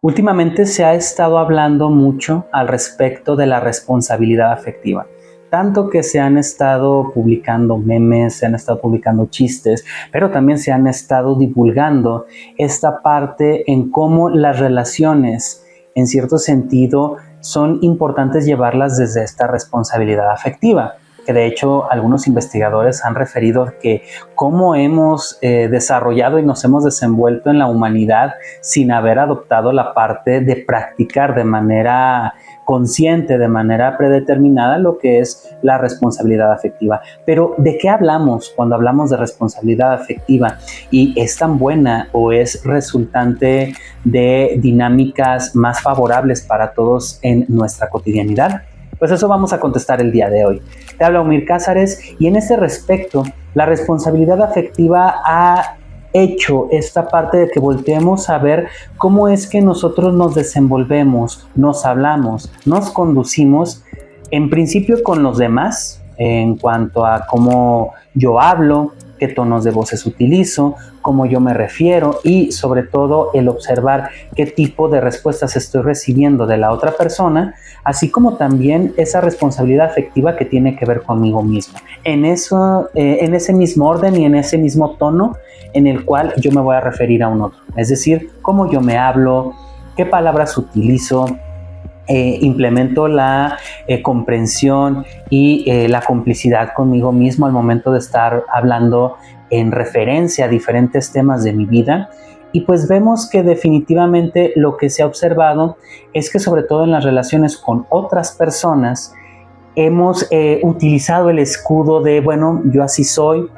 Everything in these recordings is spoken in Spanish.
Últimamente se ha estado hablando mucho al respecto de la responsabilidad afectiva, tanto que se han estado publicando memes, se han estado publicando chistes, pero también se han estado divulgando esta parte en cómo las relaciones, en cierto sentido, son importantes llevarlas desde esta responsabilidad afectiva, que de hecho algunos investigadores han referido que cómo hemos desarrollado y nos hemos desenvuelto en la humanidad sin haber adoptado la parte de practicar de manera consciente, de manera predeterminada, lo que es la responsabilidad afectiva. Pero ¿de qué hablamos cuando hablamos de responsabilidad afectiva? ¿Y es tan buena o es resultante de dinámicas más favorables para todos en nuestra cotidianidad? Pues eso vamos a contestar el día de hoy. Te habla Omir Cázares y en ese respecto, la responsabilidad afectiva ha hecho esta parte de que volteemos a ver cómo es que nosotros nos desenvolvemos, nos hablamos, nos conducimos, en principio con los demás, en cuanto a cómo yo hablo, qué tonos de voces utilizo, cómo yo me refiero y sobre todo el observar qué tipo de respuestas estoy recibiendo de la otra persona, así como también esa responsabilidad afectiva que tiene que ver conmigo mismo. En ese mismo orden y en ese mismo tono en el cual yo me voy a referir a un otro, es decir, cómo yo me hablo, qué palabras utilizo, implemento la comprensión y la complicidad conmigo mismo al momento de estar hablando en referencia a diferentes temas de mi vida. Y pues vemos que definitivamente lo que se ha observado es que sobre todo en las relaciones con otras personas hemos utilizado el escudo de, bueno, yo así soy,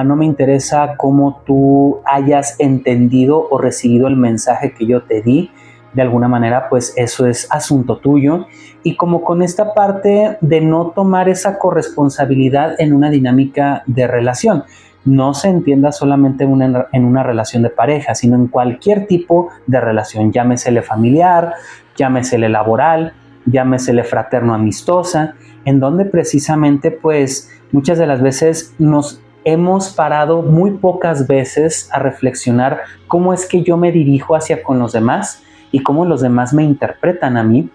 no me interesa cómo tú hayas entendido o recibido el mensaje que yo te di. De alguna manera, pues eso es asunto tuyo. Y como con esta parte de no tomar esa corresponsabilidad en una dinámica de relación. No se entienda solamente en una relación de pareja, sino en cualquier tipo de relación. Llámesele familiar, llámesele laboral, llámesele fraterno amistosa, en donde precisamente, pues, muchas de las veces nos hemos parado muy pocas veces a reflexionar cómo es que yo me dirijo hacia con los demás y cómo los demás me interpretan a mí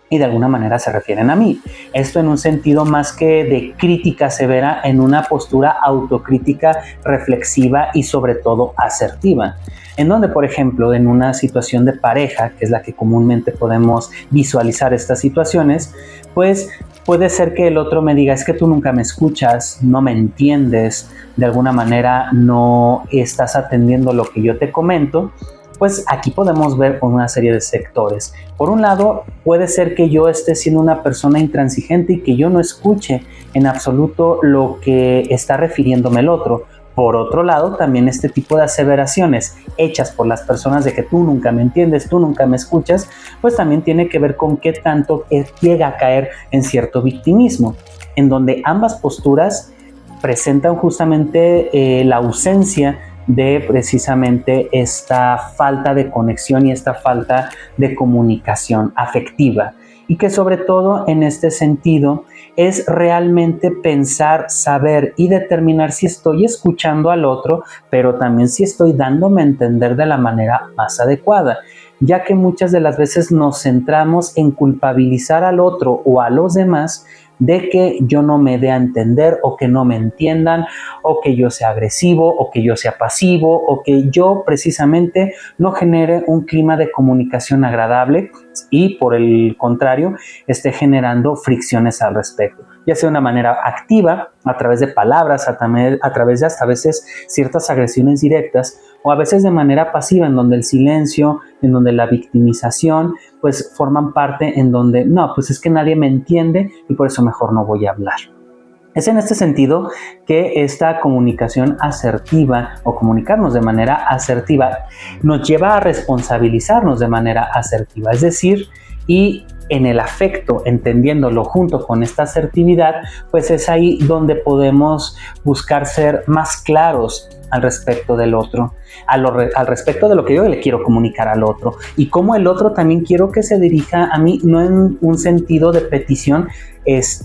y de alguna manera se refieren a mí. Esto en un sentido más que de crítica severa, en una postura autocrítica, reflexiva y sobre todo asertiva. En donde, por ejemplo, en una situación de pareja, que es la que comúnmente podemos visualizar estas situaciones, pues puede ser que el otro me diga, es que tú nunca me escuchas, no me entiendes, de alguna manera no estás atendiendo lo que yo te comento. Pues aquí podemos ver una serie de sectores. Por un lado, puede ser que yo esté siendo una persona intransigente y que yo no escuche en absoluto lo que está refiriéndome el otro. Por otro lado, también este tipo de aseveraciones hechas por las personas de que tú nunca me entiendes, tú nunca me escuchas, pues también tiene que ver con qué tanto llega a caer en cierto victimismo, en donde ambas posturas presentan justamente la ausencia de precisamente esta falta de conexión y esta falta de comunicación afectiva. Y que sobre todo en este sentido es realmente pensar, saber y determinar si estoy escuchando al otro, pero también si estoy dándome a entender de la manera más adecuada, ya que muchas de las veces nos centramos en culpabilizar al otro o a los demás de que yo no me dé a entender o que no me entiendan o que yo sea agresivo o que yo sea pasivo o que yo precisamente no genere un clima de comunicación agradable y por el contrario esté generando fricciones al respecto, ya sea de una manera activa a través de palabras, a través de hasta a veces ciertas agresiones directas o a veces de manera pasiva en donde el silencio, en donde la victimización pues forman parte en donde no, pues es que nadie me entiende y por eso mejor no voy a hablar. Es en este sentido que esta comunicación asertiva o comunicarnos de manera asertiva nos lleva a responsabilizarnos de manera asertiva, es decir, y en el afecto, entendiéndolo junto con esta asertividad, pues es ahí donde podemos buscar ser más claros al respecto del otro, al respecto de lo que yo le quiero comunicar al otro y cómo el otro también quiero que se dirija a mí, no en un sentido de petición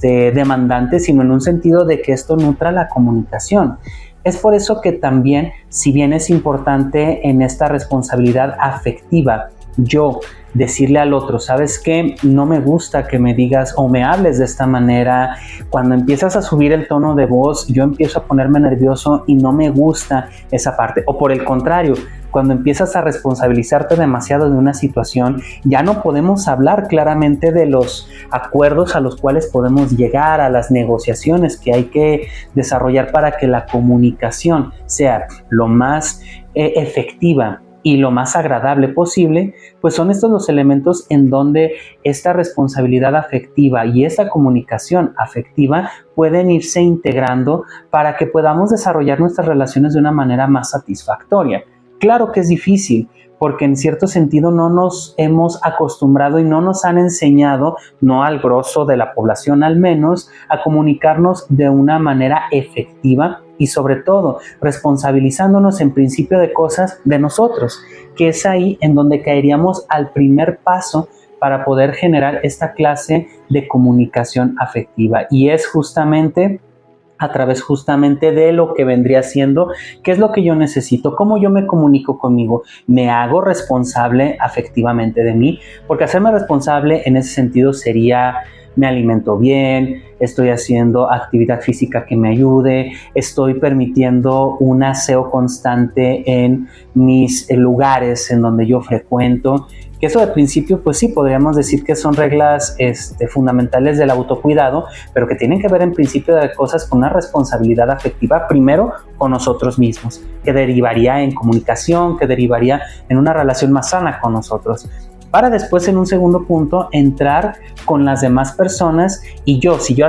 demandante, sino en un sentido de que esto nutra la comunicación. Es por eso que también, si bien es importante en esta responsabilidad afectiva yo decirle al otro, ¿sabes qué? No me gusta que me digas o me hables de esta manera. Cuando empiezas a subir el tono de voz, yo empiezo a ponerme nervioso y no me gusta esa parte. O por el contrario, cuando empiezas a responsabilizarte demasiado de una situación, ya no podemos hablar claramente de los acuerdos a los cuales podemos llegar, a las negociaciones que hay que desarrollar para que la comunicación sea lo más efectiva y lo más agradable posible. Pues son estos los elementos en donde esta responsabilidad afectiva y esta comunicación afectiva pueden irse integrando para que podamos desarrollar nuestras relaciones de una manera más satisfactoria. Claro que es difícil, porque en cierto sentido no nos hemos acostumbrado y no nos han enseñado, no al grosso de la población al menos, a comunicarnos de una manera efectiva y sobre todo responsabilizándonos en principio de cosas de nosotros, que es ahí en donde caeríamos al primer paso para poder generar esta clase de comunicación afectiva, y es justamente a través justamente de lo que vendría siendo, qué es lo que yo necesito, cómo yo me comunico conmigo, me hago responsable afectivamente de mí, porque hacerme responsable en ese sentido sería: me alimento bien, estoy haciendo actividad física que me ayude, estoy permitiendo un aseo constante en mis lugares en donde yo frecuento. Que eso de principio, pues sí, podríamos decir que son reglas fundamentales del autocuidado, pero que tienen que ver en principio de cosas con una responsabilidad afectiva, primero con nosotros mismos, que derivaría en comunicación, que derivaría en una relación más sana con nosotros, para después en un segundo punto entrar con las demás personas. Y yo, si yo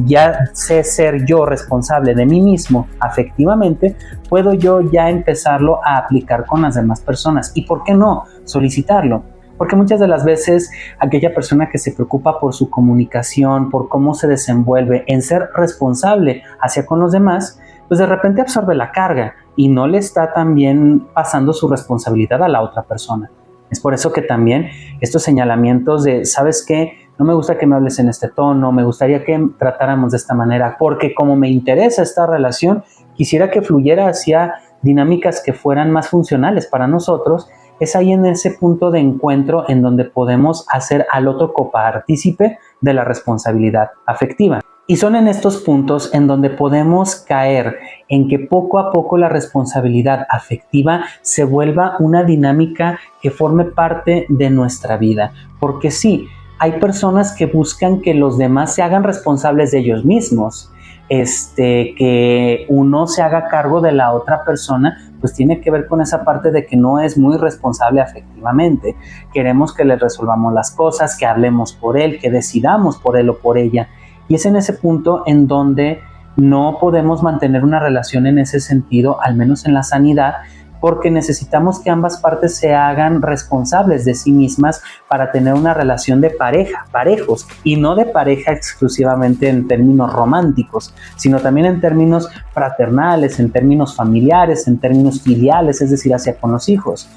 ya sé ser yo responsable de mí mismo afectivamente, puedo yo ya empezarlo a aplicar con las demás personas. ¿Y por qué no solicitarlo? Porque muchas de las veces aquella persona que se preocupa por su comunicación, por cómo se desenvuelve en ser responsable hacia con los demás, pues de repente absorbe la carga y no le está también pasando su responsabilidad a la otra persona. Es por eso que también estos señalamientos de, ¿sabes qué? No me gusta que me hables en este tono, me gustaría que tratáramos de esta manera, porque como me interesa esta relación, quisiera que fluyera hacia dinámicas que fueran más funcionales para nosotros. Es ahí en ese punto de encuentro en donde podemos hacer al otro copartícipe de la responsabilidad afectiva. Y son en estos puntos en donde podemos caer en que poco a poco la responsabilidad afectiva se vuelva una dinámica que forme parte de nuestra vida. Porque sí, hay personas que buscan que los demás se hagan responsables de ellos mismos. Que uno se haga cargo de la otra persona, pues tiene que ver con esa parte de que no es muy responsable afectivamente. Queremos que le resolvamos las cosas, que hablemos por él, que decidamos por él o por ella. Y es en ese punto en donde no podemos mantener una relación en ese sentido, al menos en la sanidad, porque necesitamos que ambas partes se hagan responsables de sí mismas para tener una relación de pareja, parejos, y no de pareja exclusivamente en términos románticos, sino también en términos fraternales, en términos familiares, en términos filiales, es decir, hacia con los hijos.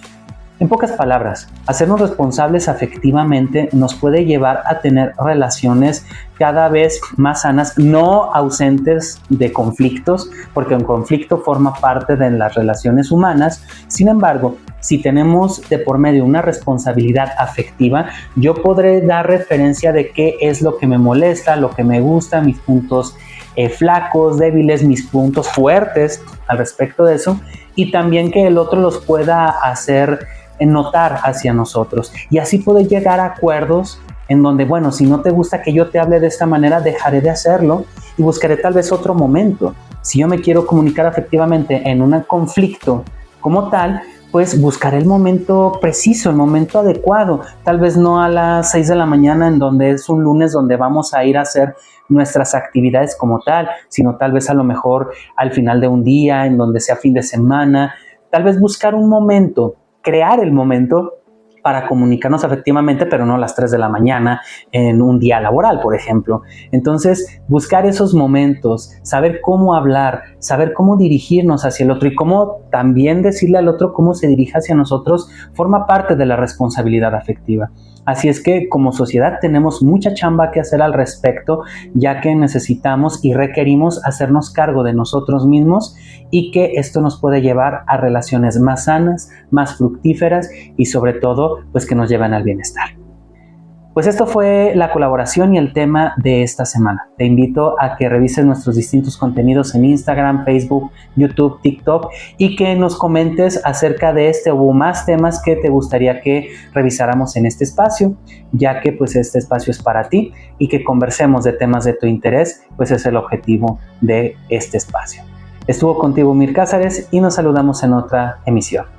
En pocas palabras, hacernos responsables afectivamente nos puede llevar a tener relaciones cada vez más sanas, no ausentes de conflictos, porque un conflicto forma parte de las relaciones humanas. Sin embargo, si tenemos de por medio una responsabilidad afectiva, yo podré dar referencia de qué es lo que me molesta, lo que me gusta, mis puntos flacos, débiles, mis puntos fuertes al respecto de eso, y también que el otro los pueda hacer notar hacia nosotros, y así poder llegar a acuerdos en donde, bueno, si no te gusta que yo te hable de esta manera, dejaré de hacerlo y buscaré tal vez otro momento. Si yo me quiero comunicar afectivamente en un conflicto como tal, pues buscaré el momento preciso, el momento adecuado, tal vez no a las 6 de la mañana en donde es un lunes donde vamos a ir a hacer nuestras actividades como tal, sino tal vez a lo mejor al final de un día, en donde sea fin de semana, tal vez buscar un momento, crear el momento para comunicarnos afectivamente, pero no a las 3 de la mañana en un día laboral, por ejemplo. Entonces, buscar esos momentos, saber cómo hablar, saber cómo dirigirnos hacia el otro y cómo también decirle al otro cómo se dirige hacia nosotros, forma parte de la responsabilidad afectiva. Así es que como sociedad tenemos mucha chamba que hacer al respecto, ya que necesitamos y requerimos hacernos cargo de nosotros mismos y que esto nos puede llevar a relaciones más sanas, más fructíferas y sobre todo, pues que nos lleven al bienestar. Pues esto fue la colaboración y el tema de esta semana. Te invito a que revises nuestros distintos contenidos en Instagram, Facebook, YouTube, TikTok y que nos comentes acerca de este o más temas que te gustaría que revisáramos en este espacio, ya que pues este espacio es para ti y que conversemos de temas de tu interés, pues es el objetivo de este espacio. Estuvo contigo Mir Cázares y nos saludamos en otra emisión.